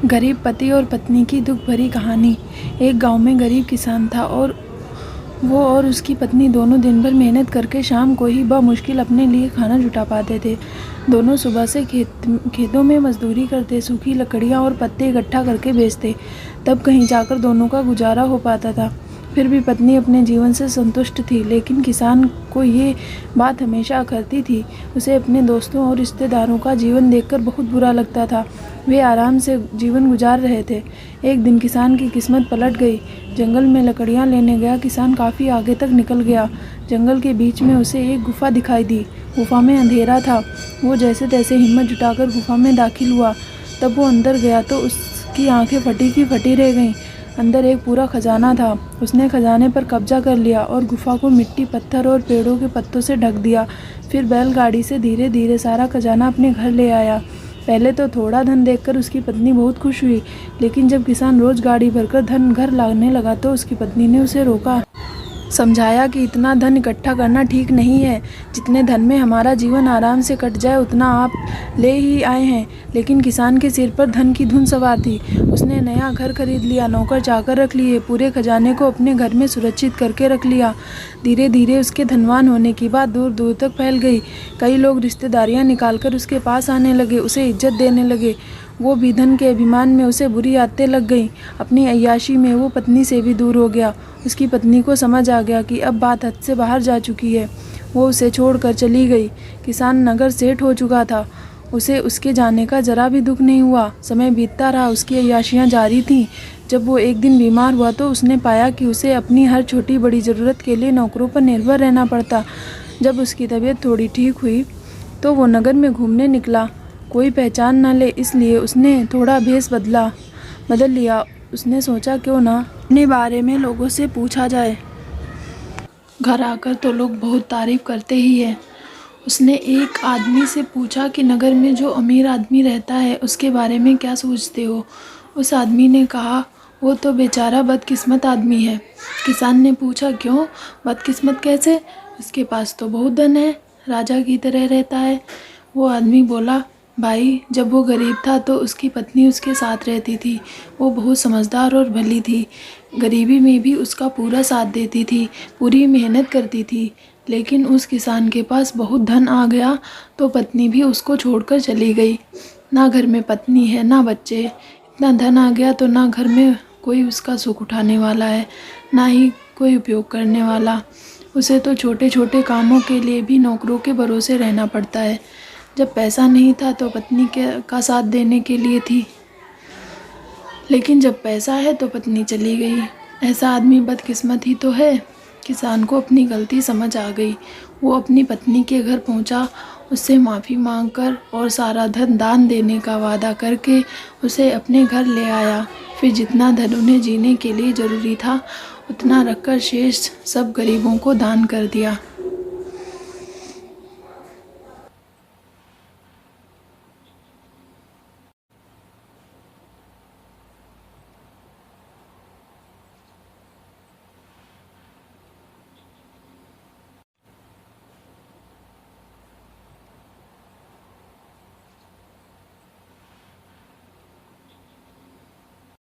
गरीब पति और पत्नी की दुख भरी कहानी। एक गांव में गरीब किसान था और वो और उसकी पत्नी दोनों दिन भर मेहनत करके शाम को ही बमुश्किल अपने लिए खाना जुटा पाते थे। दोनों सुबह से खेतों में मजदूरी करते, सूखी लकड़ियाँ और पत्ते इकट्ठा करके बेचते, तब कहीं जाकर दोनों का गुजारा हो पाता था। फिर भी पत्नी अपने जीवन से संतुष्ट थी, लेकिन किसान को ये बात हमेशा अखरती थी। उसे अपने दोस्तों और रिश्तेदारों का जीवन देखकर बहुत बुरा लगता था। वे आराम से जीवन गुजार रहे थे। एक दिन किसान की किस्मत पलट गई। जंगल में लकड़ियाँ लेने गया किसान काफ़ी आगे तक निकल गया। जंगल के बीच में उसे एक गुफा दिखाई दी। गुफा में अंधेरा था। वो जैसे तैसे हिम्मत जुटाकर गुफा में दाखिल हुआ। तब वो अंदर गया तो उसकी आंखें फटी की फटी रह गईं। अंदर एक पूरा खजाना था। उसने खजाने पर कब्जा कर लिया और गुफा को मिट्टी, पत्थर और पेड़ों के पत्तों से ढक दिया। फिर बैलगाड़ी से धीरे धीरे सारा खजाना अपने घर ले आया। पहले तो थोड़ा धन देखकर उसकी पत्नी बहुत खुश हुई, लेकिन जब किसान रोज गाड़ी भरकर धन घर लाने लगा तो उसकी पत्नी ने उसे रोका, समझाया कि इतना धन इकट्ठा करना ठीक नहीं है। जितने धन में हमारा जीवन आराम से कट जाए उतना आप ले ही आए हैं। लेकिन किसान के सिर पर धन की धुन सवार थी। उसने नया घर खरीद लिया, नौकर चाकर रख लिए, पूरे खजाने को अपने घर में सुरक्षित करके रख लिया। धीरे धीरे उसके धनवान होने की बात दूर दूर तक फैल गई। कई लोग रिश्तेदारियां निकालकर उसके पास आने लगे, उसे इज्जत देने लगे। वो भी धन के अभिमान में उसे बुरी आदतें लग गईं। अपनी अय्याशी में वो पत्नी से भी दूर हो गया। उसकी पत्नी को समझ आ गया कि अब बात हद से बाहर जा चुकी है। वो उसे छोड़कर चली गई। किसान नगर सेठ हो चुका था। उसे उसके जाने का जरा भी दुख नहीं हुआ। समय बीतता रहा, उसकी अय्याशियाँ जारी थीं। जब वो एक दिन बीमार हुआ तो उसने पाया कि उसे अपनी हर छोटी बड़ी ज़रूरत के लिए नौकरों पर निर्भर रहना पड़ता। जब उसकी तबीयत थोड़ी ठीक हुई तो वो नगर में घूमने निकला। कोई पहचान न ले इसलिए उसने थोड़ा भेष बदल लिया। उसने सोचा क्यों ना अपने बारे में लोगों से पूछा जाए। घर आकर तो लोग बहुत तारीफ करते ही हैं। उसने एक आदमी से पूछा कि नगर में जो अमीर आदमी रहता है उसके बारे में क्या सोचते हो। उस आदमी ने कहा, वो तो बेचारा बदकिस्मत आदमी है। किसान ने पूछा, क्यों बदकिस्मत कैसे? उसके पास तो बहुत धन है, राजा की तरह रहता है। वो आदमी बोला, भाई जब वो गरीब था तो उसकी पत्नी उसके साथ रहती थी। वो बहुत समझदार और भली थी। गरीबी में भी उसका पूरा साथ देती थी, पूरी मेहनत करती थी। लेकिन उस किसान के पास बहुत धन आ गया तो पत्नी भी उसको छोड़कर चली गई। ना घर में पत्नी है ना बच्चे। इतना धन आ गया तो ना घर में कोई उसका सुख उठाने वाला है, ना ही कोई उपयोग करने वाला। उसे तो छोटे छोटे कामों के लिए भी नौकरों के भरोसे रहना पड़ता है। जब पैसा नहीं था तो पत्नी का साथ देने के लिए थी, लेकिन जब पैसा है तो पत्नी चली गई। ऐसा आदमी बदकिस्मत ही तो है। किसान को अपनी गलती समझ आ गई। वो अपनी पत्नी के घर पहुंचा, उससे माफ़ी मांगकर और सारा धन दान देने का वादा करके उसे अपने घर ले आया। फिर जितना धन उन्हें जीने के लिए ज़रूरी था उतना रखकर शेष सब गरीबों को दान कर दिया।